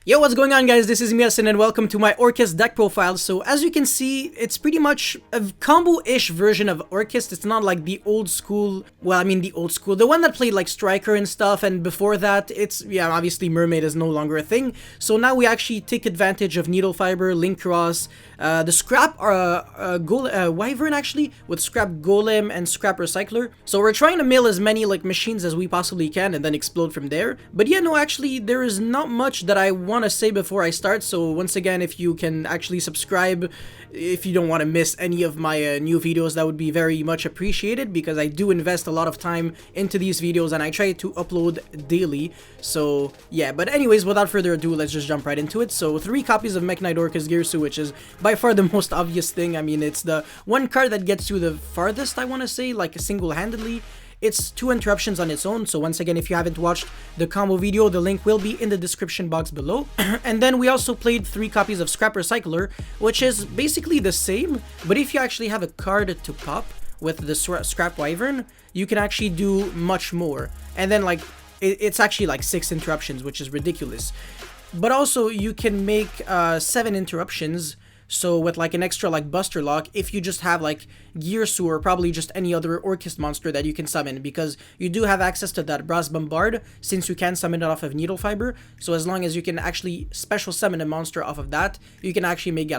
Yo, what's going on, guys? This is Miasin and welcome to my Orcust deck profile. So as you can see, it's pretty much a combo-ish version of Orcust. It's not like the old school, well, I mean the old school, the one that played like Striker and stuff, and before that, it's, yeah, obviously Mermaid is no longer a thing. So now we actually take advantage of Needle Fiber, Link Cross, the Scrap Wyvern actually, with Scrap Golem and Scrap Recycler. So we're trying to mill as many like machines as we possibly can and then explode from there. But yeah, no, actually, there is not much that I want to say before I start. So once again, if you can actually subscribe if you don't want to miss any of my new videos, that would be very much appreciated, because I do invest a lot of time into these videos and I try to upload daily. So yeah, but anyways, without further ado, let's just jump right into it. So 3 copies of Mech Knight Orcust Gearsu, which is by far the most obvious thing. I mean, it's the one card that gets you the farthest, I want to say, like single-handedly. It's 2 interruptions on its own, so once again, if you haven't watched the combo video, the link will be in the description box below. And then we also played 3 copies of Scrap Recycler, which is basically the same, but if you actually have a card to pop with the Scrap Wyvern, you can actually do much more. And then like, it's actually like 6 interruptions, which is ridiculous. But also, you can make 7 interruptions. So with like an extra like Buster Lock, if you just have like Gearsu or probably just any other Orcust monster that you can summon, because you do have access to that Brass Bombard since you can summon it off of Needle Fiber. So as long as you can actually special summon a monster off of that, you can actually make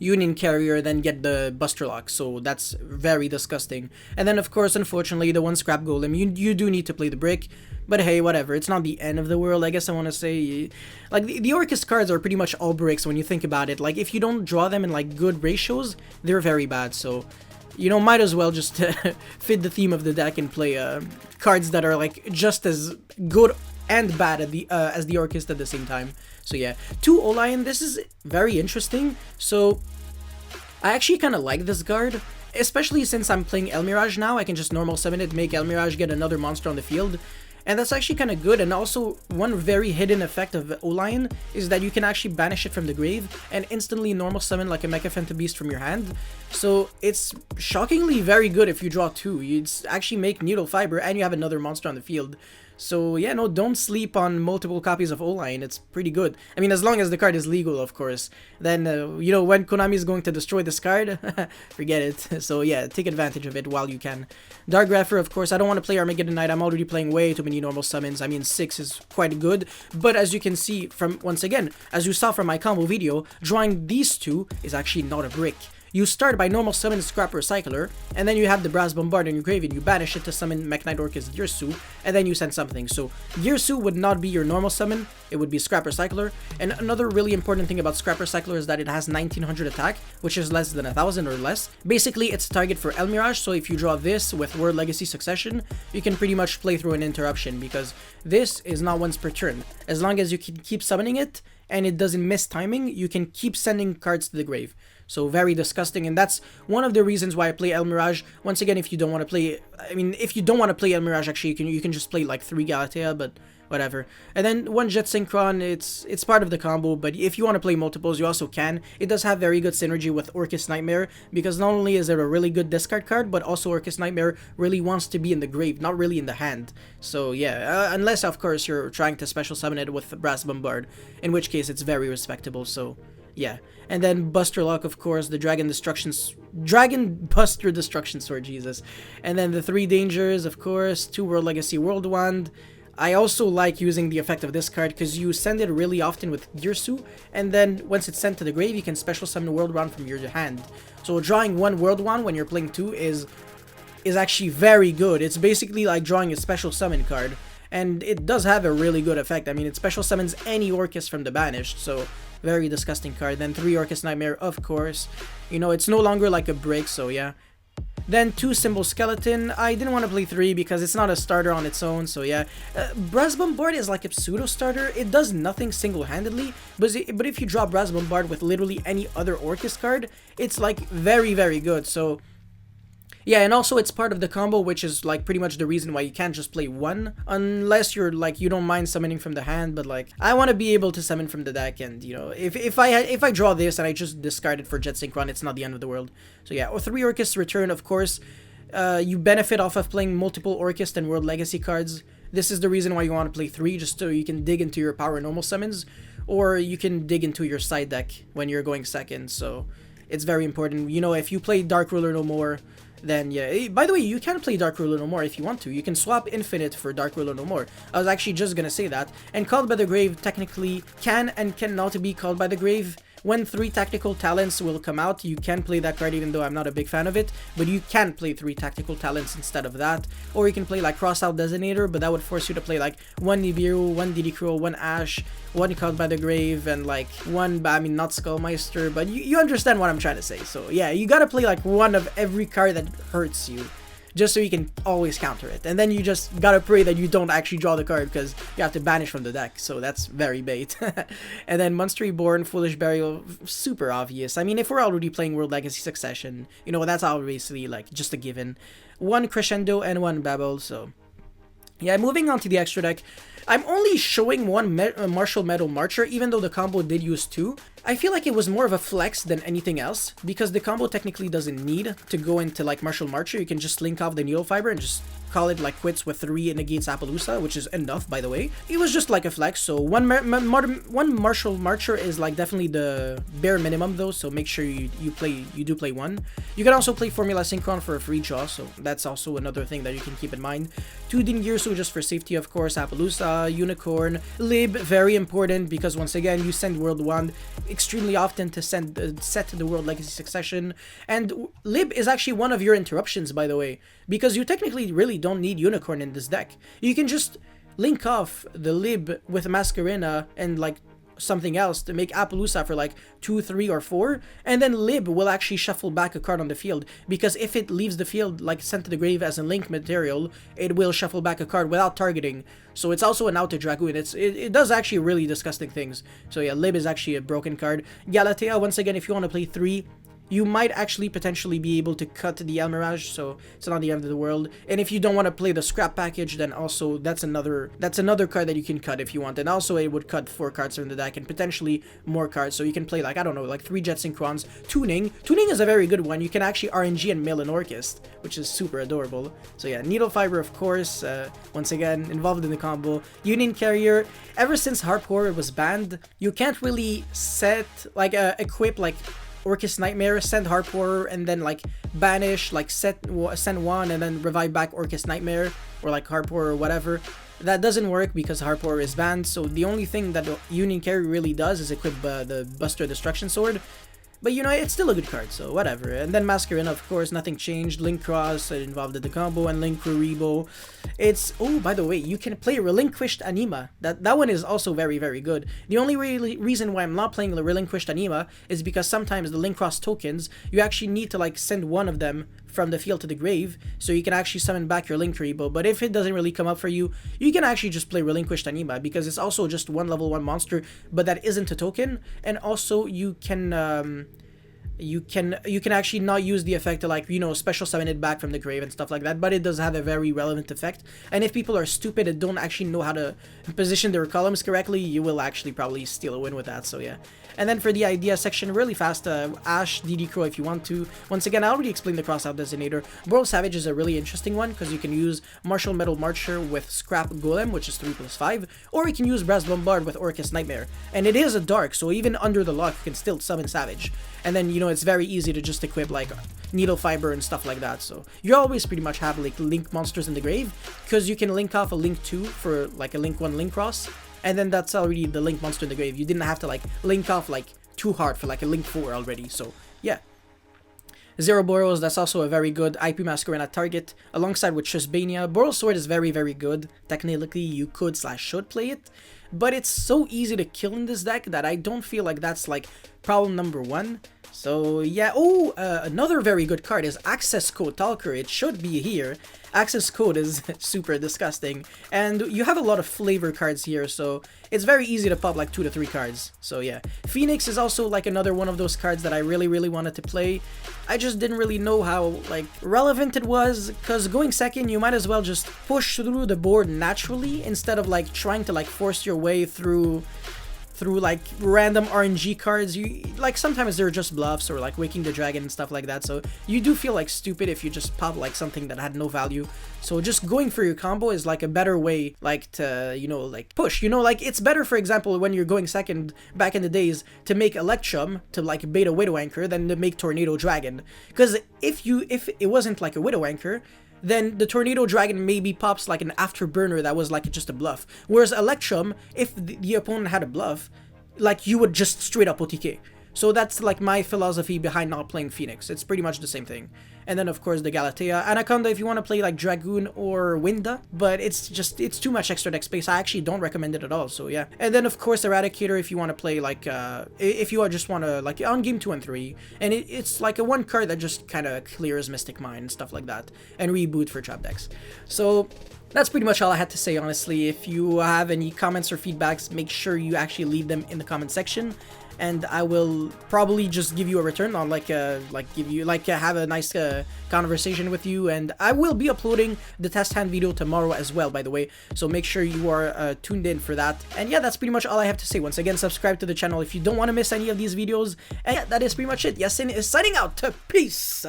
Union Carrier, then get the Buster Lock. So that's very disgusting. And then of course, unfortunately, the one Scrap Golem, you do need to play the brick. But hey, whatever, it's not the end of the world, I guess I want to say. Like, the Orcust cards are pretty much all bricks when you think about it. Like, if you don't draw them in, like, good ratios, they're very bad. So, you know, might as well just fit the theme of the deck and play cards that are, like, just as good and bad at as the Orcust at the same time. So yeah, 2 Olion, this is very interesting. So, I actually kind of like this card. Especially since I'm playing El Mirage now, I can just normal summon it, make El Mirage get another monster on the field. And that's actually kind of good. And also, one very hidden effect of Olion is that you can actually banish it from the grave and instantly normal summon like a Mecha Phantom Beast from your hand. So it's shockingly very good if you draw 2. You'd actually make Needle Fiber and you have another monster on the field. So yeah, no, don't sleep on multiple copies of Olion. It's pretty good. I mean, as long as the card is legal, of course. Then, you know, when Konami is going to destroy this card, forget it. So yeah, take advantage of it while you can. Dark Grapher, of course, I don't want to play Armageddon Knight. I'm already playing way too many normal summons. I mean, 6 is quite good. But as you can see from, once again, as you saw from my combo video, drawing these 2 is actually not a brick. You start by normal summon Scrap Recycler, and then you have the Brass Bombard in your grave, and you banish it to summon Mech Knight Orcust Gearsu, and then you send something. So Gearsu would not be your normal summon, it would be Scrap Recycler. And another really important thing about Scrap Recycler is that it has 1900 attack, which is less than 1000 or less. Basically, it's a target for El Mirage, so if you draw this with World Legacy Succession, you can pretty much play through an interruption, because this is not once per turn. As long as you can keep summoning it, and it doesn't miss timing, you can keep sending cards to the grave. So very disgusting, and that's one of the reasons why I play El Mirage. Once again, if you don't want to play, I mean, if you don't want to play El Mirage, actually, you can just play like 3 Galatea, but whatever. And then 1 Jet Synchron, it's part of the combo, but if you want to play multiples, you also can. It does have very good synergy with Orcust Nightmare, because not only is it a really good discard card, but also Orcust Nightmare really wants to be in the grave, not really in the hand. So yeah, unless of course you're trying to special summon it with Brass Bombard, in which case it's very respectable. So yeah. And then Buster Lock, of course, the Dragon Buster Destruction Sword, Jesus. And then the 3 Dangers, of course, 2 World Legacy World Wand. I also like using the effect of this card because you send it really often with Gearsu, and then once it's sent to the grave, you can special summon World Wand from your hand. So drawing 1 World Wand when you're playing 2 is actually very good. It's basically like drawing a special summon card, and it does have a really good effect. I mean, it special summons any Orcust from the banished, so very disgusting card. Then 3 Orcust Nightmare, of course. You know, it's no longer like a brick, so yeah. Then 2 Symbol Skeleton. I didn't want to play 3 because it's not a starter on its own, so yeah. Brass Bombard is like a pseudo starter. It does nothing single-handedly, but if you draw Brass Bombard with literally any other Orcust card, it's like very, very good. So yeah, and also it's part of the combo, which is like pretty much the reason why you can't just play 1, unless you're like, you don't mind summoning from the hand. But like, I want to be able to summon from the deck, and you know, if I draw this and I just discard it for Jet Synchron, it's not the end of the world. So yeah, or 3 Orcust Return, of course. You benefit off of playing multiple Orcust and World Legacy cards. This is the reason why you want to play 3, just so you can dig into your power normal summons, or you can dig into your side deck when you're going second, so it's very important. You know, if you play Dark Ruler no more, then yeah. By the way, you can play Dark Ruler no more if you want to. You can swap Infinite for Dark Ruler no more. I was actually just gonna say that. And Called by the Grave technically can and cannot be called by the grave. When 3 tactical talents will come out, you can play that card, even though I'm not a big fan of it, but you can play 3 tactical talents instead of that. Or you can play like Crossout Designator, but that would force you to play like 1 Nibiru, 1 Didicro, 1 Ash, 1 Called by the Grave, and like 1, I mean, not Skullmeister, but you understand what I'm trying to say. So yeah, you gotta play like 1 of every card that hurts you, just so you can always counter it. And then you just gotta pray that you don't actually draw the card, because you have to banish from the deck, so that's very bait. And then Monster Reborn, Foolish Burial, super obvious. I mean, if we're already playing World Legacy Succession, you know, that's obviously like just a given. 1 Crescendo and 1 Babel, so yeah, moving on to the extra deck. I'm only showing 1 Martial Metal Marcher, even though the combo did use 2. I feel like it was more of a flex than anything else, because the combo technically doesn't need to go into like Martial Marcher. You can just link off the Needle Fiber and just call it like quits with 3 negates Appaloosa, which is enough, by the way. It was just like a flex, so one Martial Marcher is like definitely the bare minimum though, so make sure you do play 1. You can also play Formula Synchron for a free draw, so that's also another thing that you can keep in mind. 2 Dingirsu just for safety, of course, Appaloosa, Unicorn, Lib, very important, because once again, you send World Wand extremely often to set the World Legacy Succession, and Lib is actually one of your interruptions, by the way, because you technically really don't need Unicorn in this deck. You can just link off the Lib with Masquerena and like something else to make Appaloosa for like 2, 3, or 4, and then Lib will actually shuffle back a card on the field, because if it leaves the field like sent to the grave as a link material, it will shuffle back a card without targeting. So it's also an out to Dragoon. It does actually really disgusting things. So yeah, Lib is actually a broken card. Galatea, once again, if you want to play 3, you might actually potentially be able to cut the El Mirage, so it's not the end of the world. And if you don't want to play the scrap package, then also that's another card that you can cut if you want. And also it would cut 4 cards from the deck and potentially more cards, so you can play like, I don't know, like 3 Jet Synchrons. Tuning is a very good one. You can actually RNG and mill an Orcust, which is super adorable. So yeah, Needle Fiber, of course, once again, involved in the combo. Union Carrier, ever since Harp Horror was banned, you can't really set, like, equip, like, Orcust Nightmare, send Harp Horror, and then like banish, like send 1 and then revive back Orcust Nightmare, or like Harp Horror or whatever. That doesn't work because Harp Horror is banned, so the only thing that the Union Carry really does is equip the Buster Destruction Sword. But you know, it's still a good card, so whatever. And then Masquerena, of course, nothing changed. Link Cross involved in the combo, and Link Kuribo. It's, oh, by the way, you can play Relinquished Anima. That one is also very, very good. The only reason why I'm not playing the Relinquished Anima is because sometimes the Link Cross tokens, you actually need to like send 1 of them from the field to the grave, so you can actually summon back your Link Kuribo. But if it doesn't really come up for you, you can actually just play Relinquished Anima, because it's also just 1 level 1 monster, but that isn't a token, and also you can actually not use the effect to, like, you know, special summon it back from the grave and stuff like that, but it does have a very relevant effect. And if people are stupid and don't actually know how to position their columns correctly, you will actually probably steal a win with that, so yeah. And then for the idea section, really fast, Ash, DD Crow if you want to. Once again, I already explained the Crossout Designator. Boral Savage is a really interesting one, because you can use Martial Metal Marcher with Scrap Golem, which is 3+5, or you can use Brass Bombard with Orcust Nightmare. And it is a dark, so even under the lock, you can still summon Savage. And then, you know, it's very easy to just equip, like, Needle Fiber and stuff like that, so you always pretty much have, like, Link monsters in the grave, because you can link off a Link 2 for, like, a Link 1 Link Cross, and then that's already the Link monster in the grave. You didn't have to, like, link off, like, too hard for, like, a Link 4 already, so, yeah. Zero Boros, that's also a very good IP Masquerena target, alongside with Trisbania. Boral Sword is very, very good. Technically, you could/should play it, but it's so easy to kill in this deck that I don't feel like that's, like, problem number 1. So yeah, another very good card is Access Code Talker. It should be here. Access Code is super disgusting, and you have a lot of flavor cards here, so it's very easy to pop like 2 to 3 cards. So yeah, Phoenix is also like another one of those cards that I really, really wanted to play. I just didn't really know how like relevant it was, because going second, you might as well just push through the board naturally instead of like trying to like force your way through through like random RNG cards. You like sometimes they're just bluffs or like Waking the Dragon and stuff like that, so you do feel like stupid if you just pop like something that had no value. So just going for your combo is like a better way like to, you know, like push, you know, like it's better, for example, when you're going second back in the days, to make Electrum to like bait a Widow Anchor than to make Tornado Dragon, because if it wasn't like a Widow Anchor, then the Tornado Dragon maybe pops like an afterburner that was like just a bluff. Whereas Electrum, if the opponent had a bluff, like you would just straight up OTK. So that's like my philosophy behind not playing Phoenix. It's pretty much the same thing. And then of course the Galatea. Anaconda if you want to play like Dragoon or Winda, but it's too much extra deck space. I actually don't recommend it at all, so yeah. And then of course Eradicator if you want to play like, if you just want to like on game 2 and 3. And it's like a one card that just kind of clears Mystic Mine and stuff like that. And reboot for trap decks. So that's pretty much all I had to say, honestly. If you have any comments or feedbacks, make sure you actually leave them in the comment section, and I will probably just give you a return on have a nice conversation with you. And I will be uploading the test hand video tomorrow as well, by the way, so make sure you are tuned in for that. And yeah, that's pretty much all I have to say. Once again, subscribe to the channel if you don't want to miss any of these videos, and yeah, that is pretty much it. Yasin is signing out. Peace.